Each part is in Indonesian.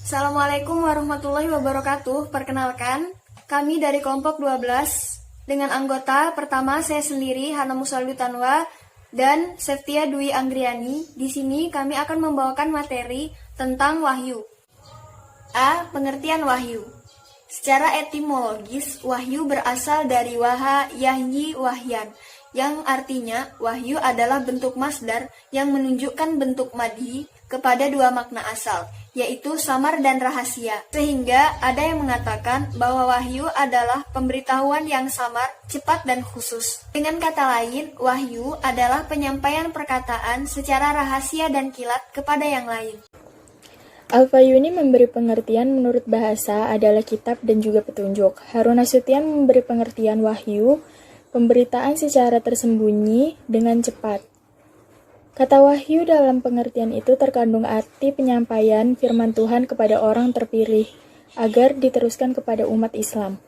Assalamualaikum warahmatullahi wabarakatuh. Perkenalkan, kami dari kelompok 12 dengan anggota pertama saya sendiri Hana Musallu Tanwa dan Septia Dwi Anggriani. Di sini kami akan membawakan materi tentang wahyu. A. Pengertian wahyu. Secara etimologis, wahyu berasal dari waha yahyi wahyan, yang artinya wahyu adalah bentuk masdar yang menunjukkan bentuk madhi kepada dua makna asal, yaitu samar dan rahasia. Sehingga ada yang mengatakan bahwa wahyu adalah pemberitahuan yang samar, cepat, dan khusus. Dengan kata lain, wahyu adalah penyampaian perkataan secara rahasia dan kilat kepada yang lain. Al-Fayuni memberi pengertian menurut bahasa adalah kitab dan juga petunjuk. Harun Nasution memberi pengertian wahyu, pemberitaan secara tersembunyi dengan cepat. Kata wahyu dalam pengertian itu terkandung arti penyampaian firman Tuhan kepada orang terpilih, agar diteruskan kepada umat Islam.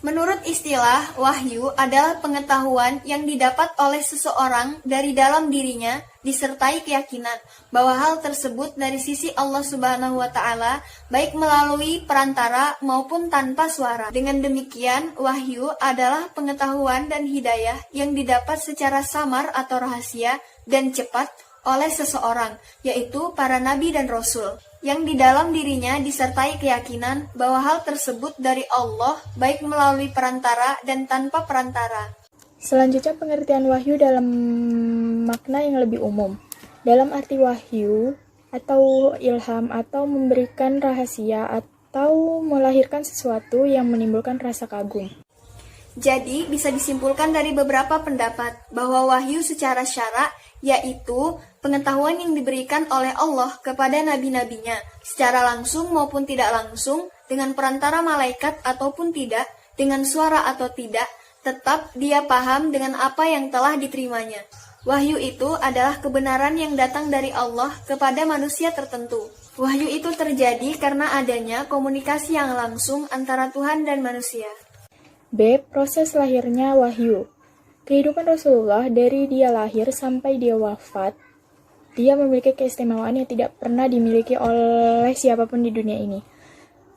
Menurut istilah, wahyu adalah pengetahuan yang didapat oleh seseorang dari dalam dirinya, disertai keyakinan bahwa hal tersebut dari sisi Allah Subhanahu wa Ta'ala, baik melalui perantara maupun tanpa suara. Dengan demikian, wahyu adalah pengetahuan dan hidayah yang didapat secara samar atau rahasia dan cepat oleh seseorang, yaitu para nabi dan rasul, yang di dalam dirinya disertai keyakinan bahwa hal tersebut dari Allah, baik melalui perantara dan tanpa perantara. Selanjutnya pengertian wahyu dalam makna yang lebih umum. Dalam arti wahyu atau ilham atau memberikan rahasia atau melahirkan sesuatu yang menimbulkan rasa kagum. Jadi bisa disimpulkan dari beberapa pendapat bahwa wahyu secara syara yaitu pengetahuan yang diberikan oleh Allah kepada nabi-nabinya secara langsung maupun tidak langsung, dengan perantara malaikat ataupun tidak, dengan suara atau tidak, tetap dia paham dengan apa yang telah diterimanya. Wahyu itu adalah kebenaran yang datang dari Allah kepada manusia tertentu. Wahyu itu terjadi karena adanya komunikasi yang langsung antara Tuhan dan manusia. B. Proses lahirnya wahyu. Kehidupan Rasulullah dari dia lahir sampai dia wafat, dia memiliki keistimewaan yang tidak pernah dimiliki oleh siapapun di dunia ini.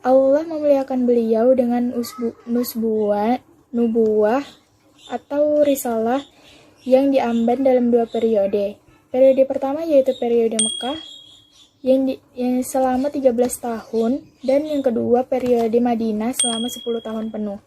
Allah memuliakan beliau dengan nubuwah atau risalah yang diamban dalam dua periode. Periode pertama yaitu periode Mekah yang selama 13 tahun, dan yang kedua periode Madinah selama 10 tahun penuh.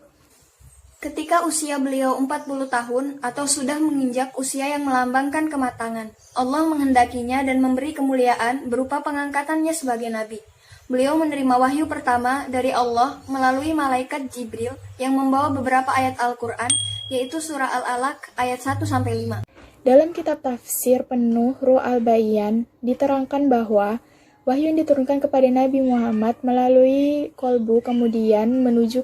Ketika usia beliau 40 tahun atau sudah menginjak usia yang melambangkan kematangan, Allah menghendakinya dan memberi kemuliaan berupa pengangkatannya sebagai nabi. Beliau menerima wahyu pertama dari Allah melalui malaikat Jibril yang membawa beberapa ayat Al-Quran, yaitu surah Al-Alaq ayat 1-5. Dalam kitab tafsir penuh Ruh Al-Bayan diterangkan bahwa wahyu yang diturunkan kepada Nabi Muhammad melalui kolbu kemudian menuju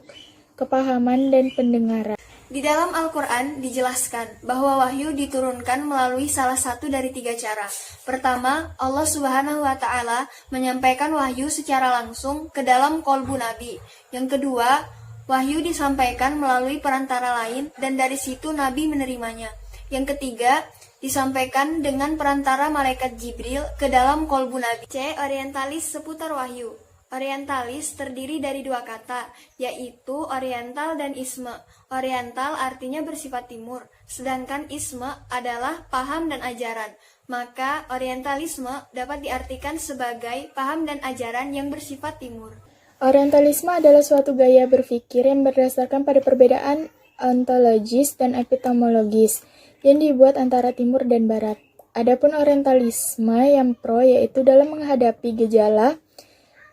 kepahaman dan pendengaran. Di dalam Al-Quran dijelaskan bahwa wahyu diturunkan melalui salah satu dari 3 cara. Pertama, Allah Subhanahu wa Ta'ala menyampaikan wahyu secara langsung ke dalam kolbu Nabi. Yang kedua, wahyu disampaikan melalui perantara lain dan dari situ Nabi menerimanya. Yang ketiga, disampaikan dengan perantara malaikat Jibril ke dalam kolbu Nabi. C. Orientalis seputar wahyu. Orientalis terdiri dari 2 kata, yaitu oriental dan isme. Oriental artinya bersifat timur, sedangkan isme adalah paham dan ajaran. Maka orientalisme dapat diartikan sebagai paham dan ajaran yang bersifat timur. Orientalisme adalah suatu gaya berpikir yang berdasarkan pada perbedaan ontologis dan epistemologis yang dibuat antara timur dan barat. Adapun orientalisme yang pro yaitu dalam menghadapi gejala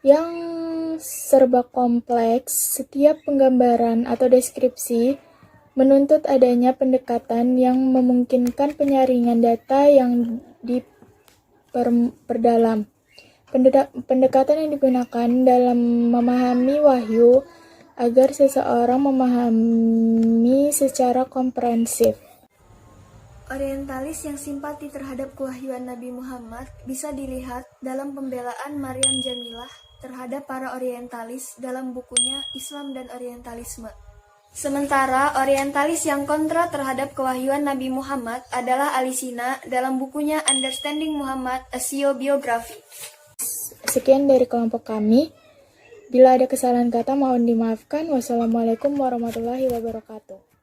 yang serba kompleks, setiap penggambaran atau deskripsi menuntut adanya pendekatan yang memungkinkan penyaringan data yang diperdalam. Pendekatan yang digunakan dalam memahami wahyu agar seseorang memahami secara komprehensif. Orientalis yang simpati terhadap kewahyuan Nabi Muhammad bisa dilihat dalam pembelaan Maryam Jamilah terhadap para orientalis dalam bukunya Islam dan Orientalisme. Sementara orientalis yang kontra terhadap kewahyuan Nabi Muhammad adalah Alisina dalam bukunya Understanding Muhammad, A Biography. Sekian dari kelompok kami. Bila ada kesalahan kata mohon dimaafkan. Wassalamualaikum warahmatullahi wabarakatuh.